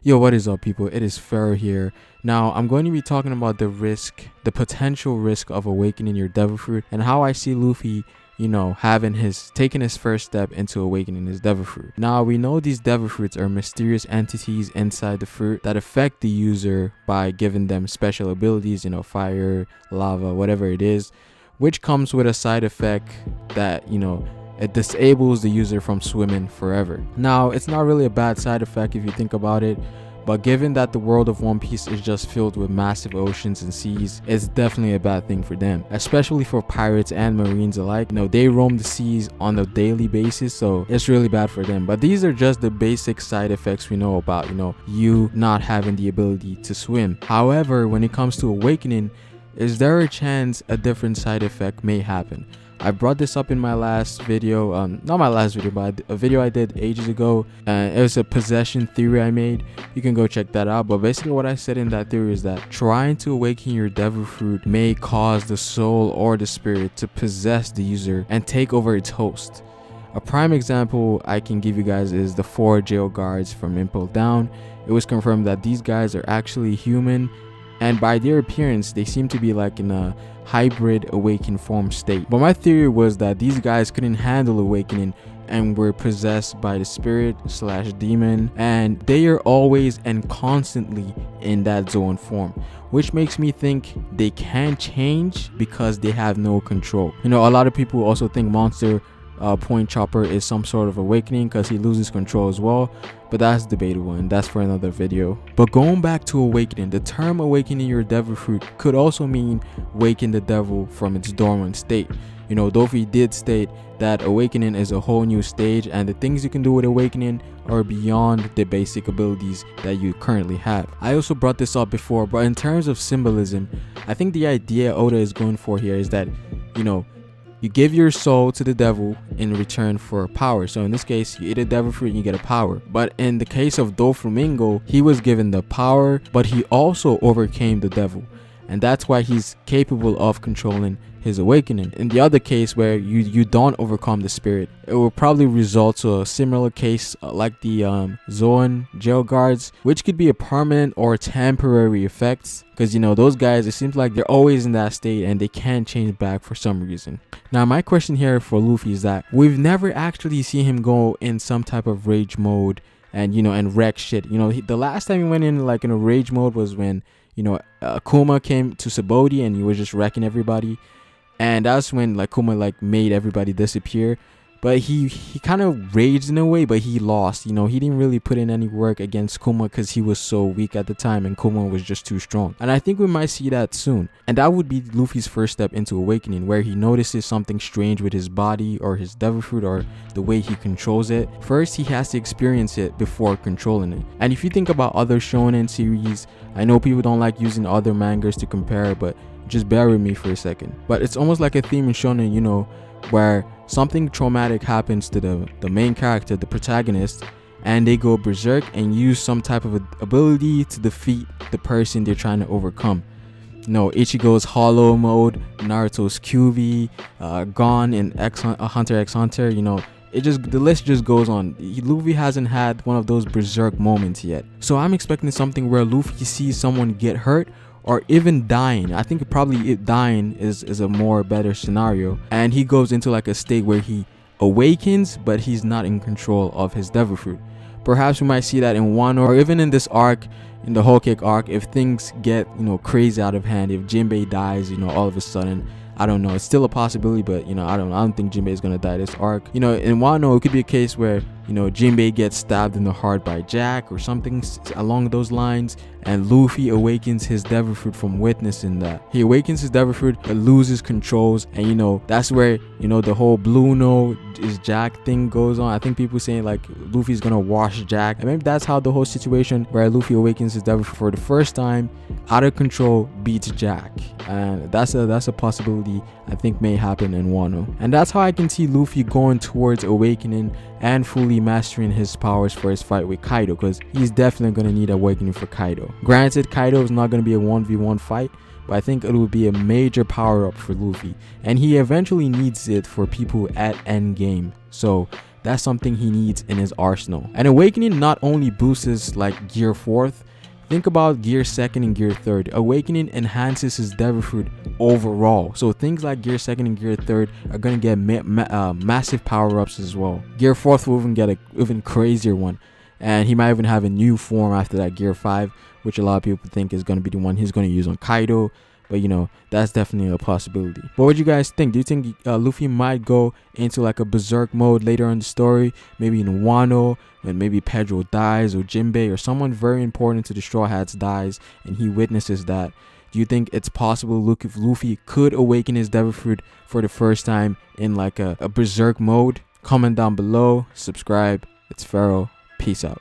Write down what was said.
Yo, what is up, people? It is Ferro here. Now, I'm going to be talking about the potential risk of awakening your devil fruit, and how I see Luffy, taking his first step into awakening his devil fruit. Now, we know these devil fruits are mysterious entities inside the fruit that affect the user by giving them special abilities, fire, lava, whatever it is, which comes with a side effect that, it disables the user from swimming forever. Now, it's not really a bad side effect if you think about it, but given that the world of One Piece is just filled with massive oceans and seas, it's definitely a bad thing for them, especially for pirates and marines alike. They roam the seas on a daily basis, so it's really bad for them. But these are just the basic side effects we know about, you not having the ability to swim. However, when it comes to awakening, is there a chance a different side effect may happen? I brought this up in my last video, not my last video, but a video I did ages ago. It was a possession theory I made. You can go check that out. But basically what I said in that theory is that trying to awaken your devil fruit may cause the soul or the spirit to possess the user and take over its host. A prime example I can give you guys is the 4 jail guards from Impel Down. It was confirmed that these guys are actually human, and by their appearance they seem to be like in a hybrid awakened form state. But my theory was that these guys couldn't handle awakening and were possessed by the spirit / demon, and they are always and constantly in that Zoan form, which makes me think they can change because they have no control. A lot of people also think Monster Point Chopper is some sort of awakening because he loses control as well, but that's debatable and that's for another video. But going back to awakening, the term awakening your devil fruit could also mean waking the devil from its dormant state. Luffy did state that awakening is a whole new stage, and the things you can do with awakening are beyond the basic abilities that you currently have. I also brought this up before, but in terms of symbolism, I think the idea Oda is going for here is that, you give your soul to the devil in return for power. So in this case, you eat a devil fruit and you get a power. But in the case of Doflamingo, he was given the power, but he also overcame the devil. And that's why he's capable of controlling his awakening. In the other case where you don't overcome the spirit, it will probably result to a similar case like the Zoan jail guards, which could be a permanent or temporary effects, because those guys, it seems like they're always in that state and they can't change back for some reason. Now my question here for Luffy is that we've never actually seen him go in some type of rage mode and and wreck shit. The last time he went in like in a rage mode was when Kuma came to Sabaody and he was just wrecking everybody, and that's when Kuma made everybody disappear. But he kind of raged in a way, but he lost. He didn't really put in any work against Kuma because he was so weak at the time and Kuma was just too strong. And I think we might see that soon. And that would be Luffy's first step into awakening, where he notices something strange with his body or his devil fruit or the way he controls it. First, he has to experience it before controlling it. And if you think about other shonen series, I know people don't like using other mangas to compare, but just bear with me for a second. But it's almost like a theme in shonen, where something traumatic happens to the main character, the protagonist, and they go berserk and use some type of ability to defeat the person they're trying to overcome. Ichigo's hollow mode, Naruto's QV, Gon in Hunter x Hunter, the list just goes on. Luffy hasn't had one of those berserk moments yet. So I'm expecting something where Luffy sees someone get hurt or even dying. I think probably dying is a more better scenario, and he goes into a state where he awakens but he's not in control of his devil fruit. Perhaps we might see that in Wano, or even in this arc, in the Whole Cake arc, if things get crazy out of hand, if Jinbei dies all of a sudden. I don't know, it's still a possibility, but I don't think Jinbei is gonna die this arc. In Wano, it could be a case where Jinbei gets stabbed in the heart by Jack or something along those lines, and Luffy awakens his devil fruit from witnessing that. He awakens his devil fruit but loses controls, and that's where the whole Blue No is Jack thing goes on. I think people saying Luffy's gonna wash Jack, and maybe that's how the whole situation where Luffy awakens his devil fruit for the first time, out of control, beats Jack. And that's a possibility I think may happen in Wano. And that's how I can see Luffy going towards awakening and fully mastering his powers for his fight with Kaido, because he's definitely going to need awakening for Kaido. Granted, Kaido is not going to be a 1v1 fight, but I think it will be a major power up for Luffy, and he eventually needs it for people at endgame. So that's something he needs in his arsenal. And Awakening not only boosts like Gear 4th, think about Gear 2nd and Gear 3rd. Awakening enhances his Devil Fruit overall. So things like Gear 2nd and Gear 3rd are going to get massive power-ups as well. Gear 4th will even get an even crazier one. And he might even have a new form after that, Gear 5, which a lot of people think is going to be the one he's going to use on Kaido. But, you know, that's definitely a possibility. But what do you guys think? Do you think Luffy might go into like a berserk mode later in the story? Maybe in Wano, when maybe Pedro dies, or Jinbei, or someone very important to the Straw Hats dies, and he witnesses that. Do you think it's possible Luffy could awaken his Devil Fruit for the first time in like a berserk mode? Comment down below. Subscribe. It's Pharaoh. Peace out.